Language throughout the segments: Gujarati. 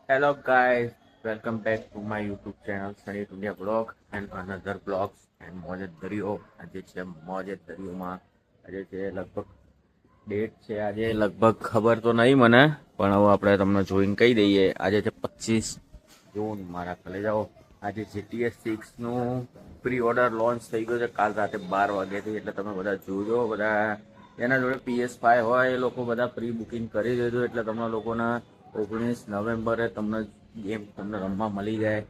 Hello guys, welcome back to my YouTube channel Sunny India Vlog and another vlogs and મોજેદ દરિયો. આજે છે મોજેદ દરિયોમાં. આજે છે લગભગ ડેટ છે આજે લગભગ ખબર તો નહીં મને, પણ હવે આપણે તમને જોઈને કહી દઈએ. આજે છે 25 જૂન. મારા કલેજાઓ, આજે GTA 6 નું પ્રી ઓર્ડર લોન્ચ થઈ ગયો છે કાલ રાતે 12 વાગ્યાથી. એટલે તમે બધા જોજો. બધા એના જોડે PS5 હોય એ લોકો બધા પ્રી બુકિંગ કરી દેજો, એટલે તમને લોકોના 19 નવેમ્બરે તમને ગેમ તમને રમવા મળી જાય.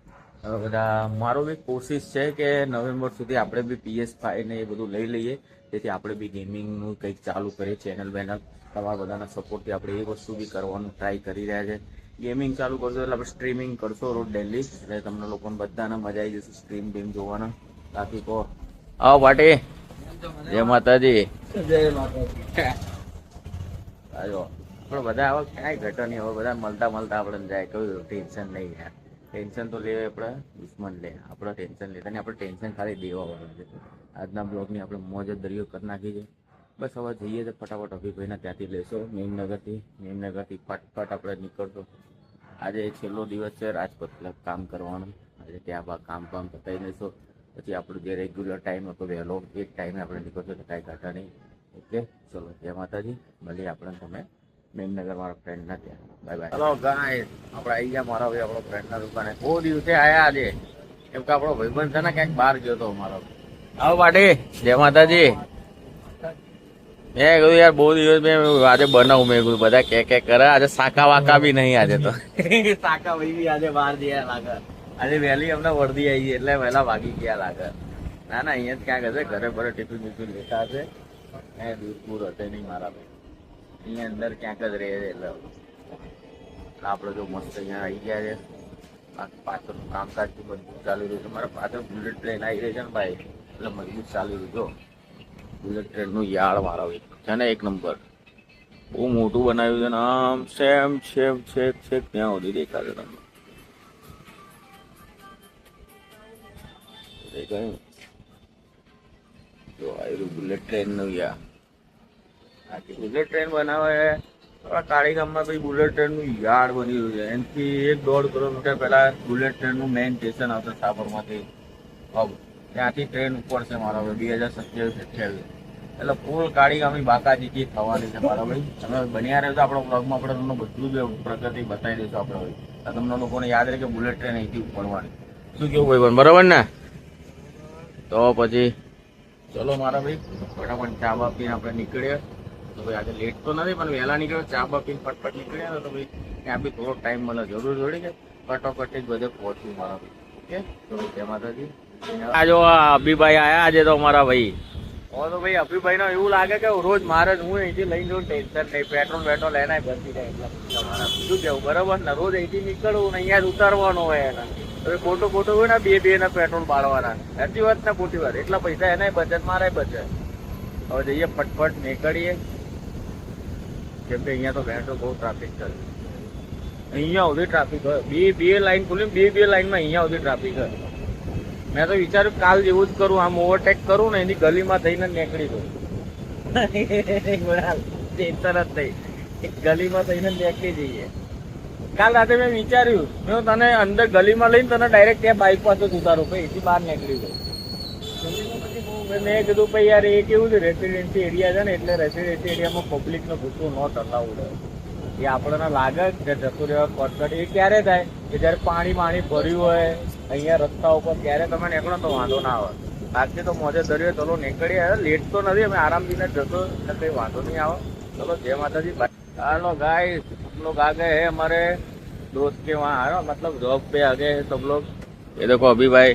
હવે બધા મારો બી કોશિશ છે કે નવેમ્બર સુધી આપણે બી PS5 ને એ બધું લઈ લઈએ, જેથી આપણે બી ગેમિંગનું કંઈક ચાલુ કરીએ. ચેનલ બેનલ તમારા બધાના સપોર્ટથી આપણે એ વસ્તુ બી કરવાનું ટ્રાય કરી રહ્યા છે. ગેમિંગ ચાલુ કરશો એટલે આપણે સ્ટ્રીમિંગ કરશો રોજ ડેલી, એટલે તમને લોકોને બધાને મજા આવી જશે સ્ટ્રીમ બેમ જોવાના. બાકી કહો આવો પાટી. જય માતાજી. જય માતાજી. આજો પણ બધા હવે ક્યાંય ઘટો નહીં. હવે બધા મળતા આપણને જાય. કહ્યું ટેન્શન નહીં યાર, ટેન્શન તો લે આપણે દુશ્મન લે, આપણે ટેન્શન લેતા નહીં. આપણે ટેન્શન ખાલી દેવાવાળું છે. આજના બ્લોગની આપણે મોજ દરિયો કરી નાખી છે. બસ હવે જઈએ તો ફટાફટ અભિભાઈના ત્યાંથી લેશો મેમનગરથી ફટફટ આપણે નીકળશો. આજે છેલ્લો દિવસ છે રાજકોટ કામ કરવાનું. આજે ત્યાં કામ પતાવી દઈશો, પછી આપણું જે રેગ્યુલર ટાઈમ હતો વહેલો એ ટાઈમે આપણે નીકળશો તો કાંઈ ઘાટા નહીં. ઓકે ચલો, જય માતાજી. મળીએ આપણે તમે મેમનગર મારા ફ્રેન્ડના ત્યાં. Bye bye. હલો ગાય, આપણે આવી ગયા મારા ભાઈ આપણો ફ્રેન્ડના દુકાને. બહુ દિવસે આવ્યા આજે, કેમ કે આપણો ભાઈબંધ છે ને ક્યાંક બહાર ગયો હતો મારો. આવો પાટી. જય માતાજી. મેં કીધું યાર બહુ દિવસ મેં આજે બનાવું. મેં કીધું બધા કે કરે. આજે શાકા વાકા બી નહીં આજે તો. શાકા ભાઈ બી આજે બહાર ગયા લાગે. આજે વહેલી અમને વર્દી આવી એટલે વહેલા ભાગી ગયા લાગે. ના અહીંયા જ ક્યાંક હશે, ઘરે ભરે ટિફિન બિફિન લેતા હશે. દૂર હશે નહીં મારા ભાઈ, અહીંયા અંદર ક્યાંક જ રહે છે. એટલે આપણે જો મસ્ત અહીંયા આવી ગયા છે. પાછળનું કામકાજ બધું ચાલી રહ્યું છે. મારા પાછળ બુલેટ ટ્રેન આવી રહી છે ને ભાઈ, એટલે મજબૂત ચાલી રહ્યું. જો બુલેટ ટ્રેનનું યાર્ડ મારા ભાઈ છે ને એક નંબર. બહુ મોટું બનાવ્યું છે ને આમ સેમ છેક ત્યાં સુધી દેખાશે તમને. દેખાય જો આવ્યું બુલેટ ટ્રેનનું યાર્ડ. બુલેટ ટ્રેન બનાવે કાળી ગામમાં ભાઈ બુલેટ ટ્રેનનું યાર્ડ બની રહ્યું છે. એનાથી 1-1.5 કિલોમીટર પહેલા બુલેટ ટ્રેનનું મેઇન સ્ટેશન આવશે સાબરમાંથી. હબ ત્યાંથી ટ્રેન ઉપર છે મારા ભાઈ 2027-28. એટલે ફૂલ કાળી ગામની બાકાજી થવાની છે મારા ભાઈ. તમે બન્યા રહેજો આપણા બ્લોગમાં. આપણે તમને બધું જ પ્રગતિ બતાવી દઈશું આપણે ભાઈ. તમને લોકોને યાદ રહે કે બુલેટ ટ્રેન અહીંથી ઉપડવાની. શું કેવું ભાઈ, બરાબર ને? તો પછી ચલો મારા ભાઈ ફટાફટ ચા બા પીને આપણે નીકળીએ. તો ભાઈ આજે લેટ તો નથી, પણ વહેલા નીકળ્યો. ચા બા પીને ફટફટ નીકળ્યા ને તો ભાઈ ત્યાં બી થોડો ટાઈમ મળે જરૂર જોડી કે ફટાફટ જ બધે પહોંચ્યું મારા ભાઈ. ઓકે તો જય માતાજી. આ જો અભિભાઈ આયા આજે તો મારા ભાઈ. તો ભાઈ અભિભાઈ નો એવું લાગે કે રોજ મારે જ હું અહીંથી લઈને જઉં, ટેન્શન નહીં. પેટ્રોલ એના બચી જાય એટલે તમારા શું કેવું બરાબર ને? રોજ અહીંથી નીકળવું ને અહીંયા જ ઉતારવાનું હોય એના. હવે ખોટું હોય ને બે ના પેટ્રોલ બાળવાના. સાચી વાત ને ખોટી વાત? એટલા પૈસા એનાય બચત મારે બચત. હવે જઈએ ફટફટ નીકળીએ, કેમ કે અહીંયા તો બેઠો બહુ ટ્રાફિક છે. અહીંયા સુધી ટ્રાફિક હોય. બે લાઈન ખુલી, બે લાઈનમાં અહીંયા સુધી ટ્રાફિક હોય. મેં તો વિચાર્યું કાલ જેવું જ કરું, આમ ઓવરટેક કરું ને એની ગલીમાં થઈને નીકળી દઉં. તરત થઈ ગલીમાં થઈને નીકળી જઈએ. કાલ રાતે મેં વિચાર્યું, મેં તને અંદર ગલીમાં લઈને તને ડાયરેક્ટ ત્યાં બાઇક પાસે જ ઉતારું, પછી એથી બહાર નીકળી દઉં. મેં કીધું ભાઈ યાર એ કેવું છે રેસિડેન્સી એરિયા છે ને, એટલે રેસિડેન્સી એરિયામાં પબ્લિકનો ગુસ્સો ન થતાવું રહે. એ આપણને લાગે કે જતું રહેવા કોટકટ. એ ક્યારે થાય કે જયારે પાણી ભર્યું હોય અહીંયા રસ્તા ઉપર, ત્યારે તમે નીકળો તો વાંધો ના આવે. બાકી તો મોજે દરિયો ચલો નીકળીએ. લેટ તો નથી, અમે આરામથી જતો એટલે કંઈ વાંધો નહીં આવે. चलो जय माता दी। हेलो गाइस, हम लोग आ गए हैं हमारे दोस्त के वहाँ, है ना, मतलब जॉब पे आ गए हैं सब लोग। ये देखो अभी भाई,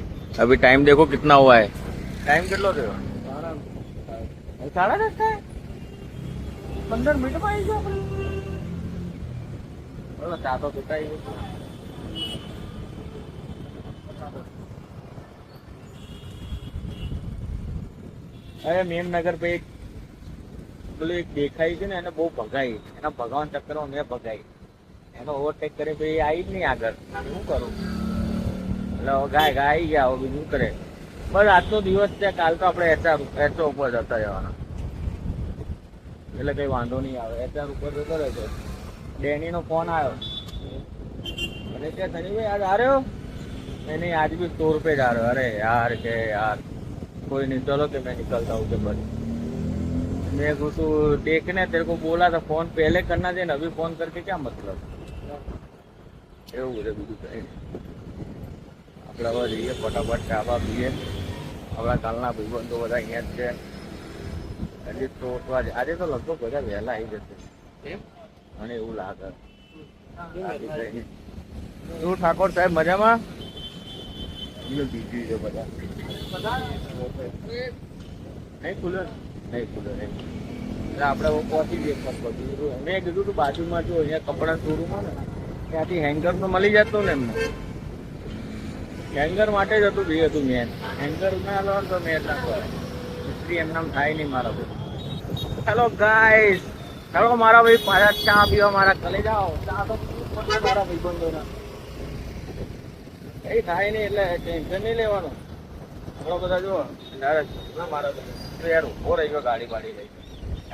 अभी टाइम देखो कितना हुआ है। टाइम कितना थयो? 10:30 है। 15 मिनट में आई जाओ। बोलो चा तो पीता ही। अरे मेमनगर पे एक પેલું એક દેખાય છે ને, એને બહુ ભગાઈ, એના ભગવાન ચક્કરમાં મેં ભગાઈ, એનો ઓવરટેક કરે તો એ આવી જ નહીં આગળ. શું કરું? એટલે ગાય આવી ગયા, હવે બીજું કરે. બસ આજનો દિવસ છે, કાલ તો આપણે એચઓ ઉપર જતા જવાના, એટલે કઈ વાંધો નહીં આવે. એચઆર ઉપર જતો રહેજો. ડેનીનો ફોન આવ્યો, मैंने क्या सनी भाई आज आ रहे हो? नहीं आज भी 100 रुपये जा रहे हो। अरे यार के यार कोई नहीं चलो कि मैं निकलता हूँ के बस मैं कुछ देखने तेरे को बोला था फोन पहले करना चाहिए अभी फोन करके क्या मतलब એવું છે બીજું કઈ આપણે હવે જઈએ ફટાફટ ચાબા પીએ આપણા કાલના ભાઈબંધો બધા અહીંયા જ છે હજી તો આજે તો લગભગ બધા વહેલા આવી જશે મને એવું લાગે શું ઠાકોર સાહેબ મજામાં બીજી છે બધા નહીં ખુલે એટલે આપણે પહોંચી જઈએ મેં કીધું તું બાજુમાં જો અહીંયા કપડા શોરૂમમાં ને ત્યાંથી હેંગર તો મળી જતો ને એમને હેંગર માટે જ હતું ભાઈ હતું મેન હેંગર ના લો તો મેં એટલા મિસ્ત્રી એમનામ થાય નહીં મારા ભાઈ હેલો ગાઈસ ચાલો મારા ભાઈ પાછા ચા પીવા મારા કલે જાઓ ચા તો મારા ભાઈ બંધોના કઈ થાય નહીં એટલે ટેન્શન નહીં લેવાનું આપણો બધા જો મારા યાર ઉભો રહી ગયો ગાડી બાડી લઈ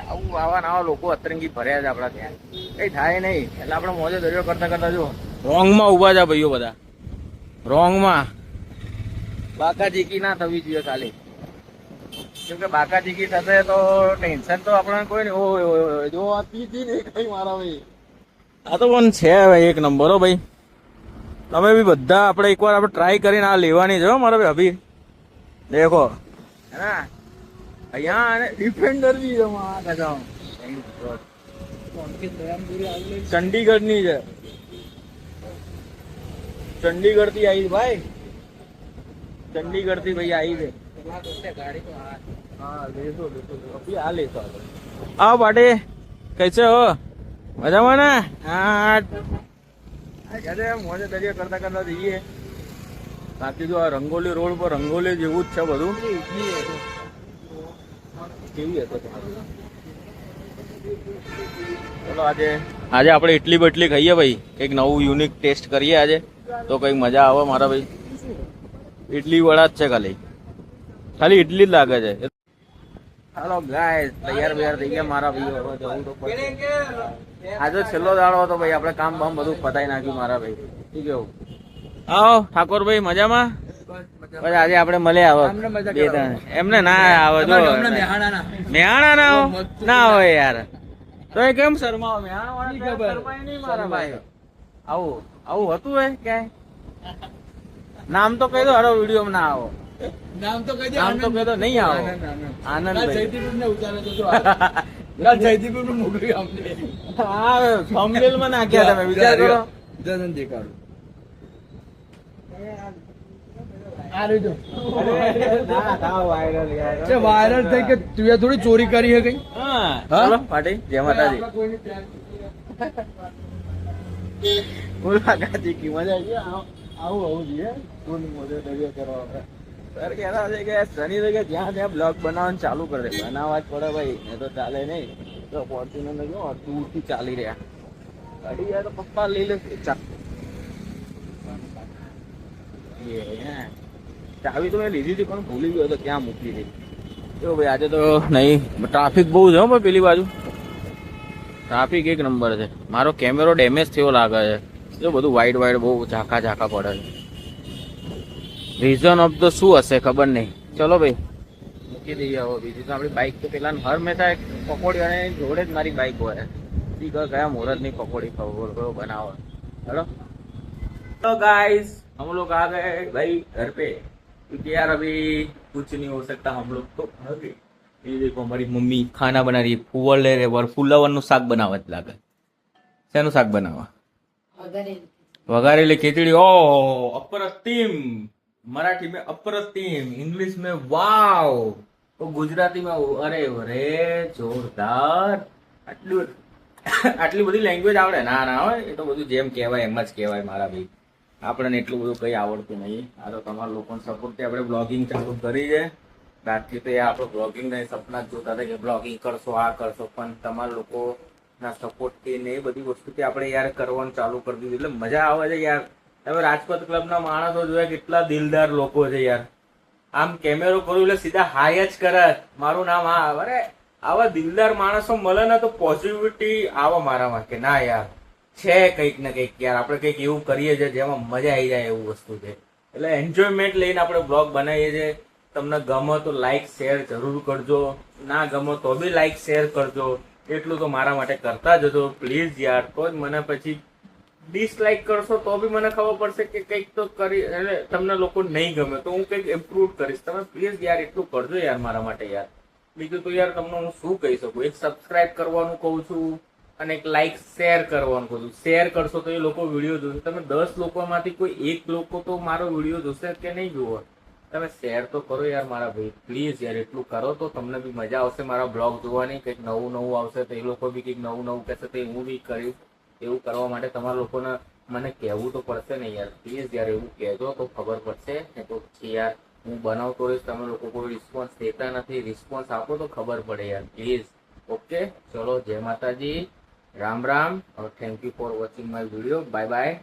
આવું આવા નવા લોકો અતરંગી ભર્યા છે આપણા ત્યાં કઈ થાય નહીં એટલે આપણે મોજે દરિયો કરતા કરતા જો રોંગમાં ઉભા છે ભાઈઓ બધા રોંગમાં બાકાચીકી ના થવી જોઈએ ખાલી કેમ કે બાકાચીકી થશે તો ટેન્શન તો આપણને કોઈ નહીં ઓય જો આ પીતી નહીં કઈ મારા ભાઈ આ તો પણ છે ભાઈ એક નંબર હો ભાઈ તમે બી બધા આપણે એકવાર આપણે ટ્રાય કરીને આ લેવાની છે મારા ભાઈ અભી દેખો હા અહીંયા ડિફેન્ડર બી ચંડીગઢ ની છે ચંડીગઢ થી આવી ભાઈ ચંડીગઢ થી ભાઈ આવી છે હા લેશો અભી આ લેશો આવો પાટી कैसे हो મજામાં ને હા મોજે દરિયો કરતા કરતા જઈએ બાકી જો આ રંગોલી રોડ પર રંગોલી જેવું જ છે બધું કેવી હતો ચલો આજે આપણે ઇડલી બટલી ખાઈએ ભાઈ કંઈક નવું યુનિક ટેસ્ટ કરીએ આજે તો કંઈક મજા આવે મારા ભાઈ ઇડલી વડા જ છે ખાલી ઇડલી જ લાગે છે હાલો ગાઈસ તૈયાર બૈયાર થઈ ગયા મારા ભાઈઓ જવું તો આજે છેલ્લો દાડો હતો ભાઈ આપણે કામ બામ બધું પતાઈ નાખ્યું મારા ભાઈ શું કેવું આવો ઠાકોર ભાઈ મજામાં પછી આજે આપણે મળે આવો એમને ના આવે જો મેહાણા ના આવો ના હોય યાર તો એ કેમ શરમાવો મેહાણા શરમાય નહીં મારા ભાઈ આવું આવું હતું હે ક્યાંય નામ તો કહી દો હરો વિડીયો ના આવો નામ તો કહી દો નહીં આવો આનંદ થંબનેલ માં નાખ્યા તમે વિચાર કરો વાયરલ થઈ કે તું થોડી ચોરી કરી હે કઈ ચાલો પાટી જય માતાજી મુલાકાતી કી મજા આવી આવું જોઈએ દરિયો કરવા સર કહેતા છે કે શનિ કે જ્યાં ત્યાં બ્લોગ બનાવવાનું ચાલુ કરે બનાવવા જ પડે ભાઈ એ તો ચાલે નહીં તો ફોર્ચ્યુનર જો દૂરથી ચાલી રહ્યા ગાડી યાર તો પપ્પા લઈ લે ચાવી તો મેં લીધી હતી પણ ભૂલી ગયો તો ક્યાં મૂકી હતી જો ભાઈ આજે તો નહીં ટ્રાફિક બહુ છે ભાઈ પેલી બાજુ ટ્રાફિક એક નંબર છે મારો કેમેરો ડેમેજ થયો લાગે છે જો બધું વાઈડ બહુ ઝાંખા પડે છે રીઝન ઓફ ધ શું હશે ખબર નહીં ચલો ભાઈ મૂકી દઈએ હવે બીજું તો આપણી બાઇક તો પેલા હર મેં પકોડી અને જોડે જ મારી બાઇક હોય કયા મુહૂર્તની પકોડી કયો બનાવો हेलो तो गाइस हम लोग आ गए भाई घर पे क्योंकि यार अभी कुछ नहीं हो सकता हम लोग तो ये देखो हमारी मम्मी खाना बना रही है फूवर ले रहे और फूलावरનું શાક બનાવત લાગે શેનું શાક બનાવવા વઘારેલી ખીચડી ઓ અપ્રતિમ मराठी में अप्रतिम इंग्लिश में वाव तो गुजराती में अरे अरे जोरदार આટલી બધી લેંગ્વેજ આવડે ના ના હોય એ તો બધું જેમ કહેવાય એમ જ કહેવાય મારા ભાઈ આપણને એટલું બધું કઈ આવડતું નહીં આ તો તમારા લોકોને સપોર્ટથી આપણે બ્લોગિંગ ચાલુ કરી છે બાકી તો એ આપણો બ્લોગિંગ ને સપના જ જોતા હતા કે બ્લોગિંગ કરશો આ કરશો પણ તમારા લોકોના સપોર્ટથી ને એ બધી વસ્તુથી આપણે યાર કરવાનું ચાલુ કરી દીધું એટલે મજા આવે છે યાર તમે રાજપથ ક્લબના માણસો જોયા કેટલા દિલદાર લોકો છે યાર આમ કેમેરો કરું એટલે સીધા હાય જ કરે મારું નામ આ અરે આવા દિલદાર માણસો મળે ને તો પોઝિટિવિટી આવે મારામાં કે ના યાર છે કંઈક ને કંઈક યાર, આપણે કંઈક એવું કરીએ છીએ જેમાં મજા આવી જાય એવું વસ્તુ છે. એટલે એન્જોયમેન્ટ લઈને આપણે બ્લોગ બનાવીએ છીએ. તમને ગમો તો લાઈક શેર જરૂર કરજો, ના ગમો તો બી લાઈક શેર કરજો. એટલું તો મારા માટે કરતા જજો પ્લીઝ યાર. તો જ મને પછી ડિસલાઈક કરશો તો બી મને ખબર પડશે કે કંઈક તો કરી, એટલે તમને લોકો નહીં ગમે તો હું કંઈક ઇમ્પ્રુવ કરીશ. તમે પ્લીઝ યાર એટલું કરજો યાર મારા માટે યાર. બીજું તો યાર તમને હું શું કહી શકું. એક સબસ્ક્રાઇબ કરવાનું કહું છું અને એક લાઈક શેર કરવાનું કહું છું. શેર કરશો તો એ લોકો વિડીયો જોશે. તમે 10 લોકોમાંથી કોઈ એક લોકો તો મારો વિડીયો જોશે કે નહીં જુઓ. તમે શેર તો કરો યાર મારા ભાઈ, પ્લીઝ યાર એટલું કરો તો તમને બી મજા આવશે મારા બ્લોગ જોવાની. કંઈક નવું નવું આવશે તો એ લોકો બી કંઈક નવું નવું કહેશે તો હું બી કરીશ. એવું કરવા માટે તમારા લોકોને મને કહેવું તો પડશે ને યાર. પ્લીઝ યાર એવું કહેજો તો ખબર પડશે. ને તો યાર હું બનાવતો રહીશ, તમે લોકો કોઈ રિસ્પોન્સ દેતા નથી. રિસ્પોન્સ આપો તો ખબર પડે યાર પ્લીઝ. ઓકે ચલો, જય માતાજી, Ram Ram. Thank you for watching my video. Bye bye.